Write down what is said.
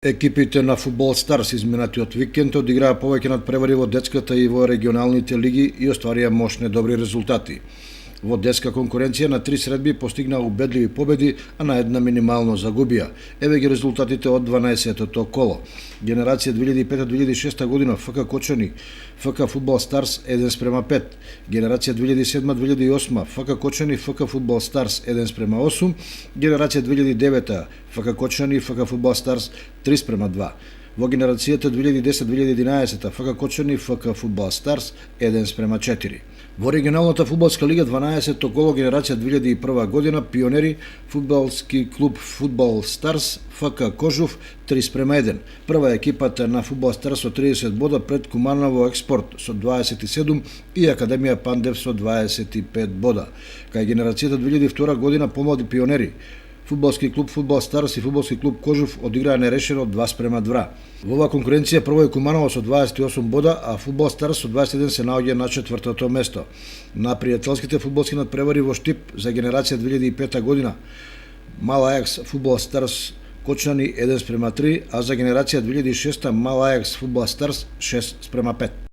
Екипите на Фудбал Старс изминатиот викенд одиграа повеќе надпревари во детската и во регионалните лиги и остварија мощни добри резултати. Во детска конкуренција на 3 средби постигнаа убедливи победи, а на една минимално загубија. Еве ги резултатите од 12-тото коло. Генерација 2005-2006 година ФК Кочани, ФК Фудбал Старс 1:5. Генерација 2007-2008 ФК Кочани, ФК Фудбал Старс 1:8. Генерација 2009 ФК Кочани, ФК Фудбал Старс 3:2. Во генерацијата 2010-2011 ФК Кочани, ФК Фудбал Старс 1:4. Во регионалната фудбалска лига 12-то коло генерација 2001 година Пионери, фудбалски клуб Фудбал Старс, ФК Кожув 3:1. Прва екипата на Фудбал Старс со 30 бода пред Куманово Експорт со 27 и Академија Пандев со 25 бода. Кај генерацијата 2002 година помлади Пионери, фудбалски клуб Фудбал Старс и фудбалски клуб Кожув одиграа нерешено 2:2. Во оваа конкуренција прво е Куманово со 28 бода, а Фудбал Старс со 21 се наоѓа на четвртото место. На пријателските фудбалски надпревари во Штип за генерација 2005 година Мал Ајакс Фудбал Старс Кочани 1:3, а за генерација 2006 Мал Ајакс Фудбал Старс 6:5.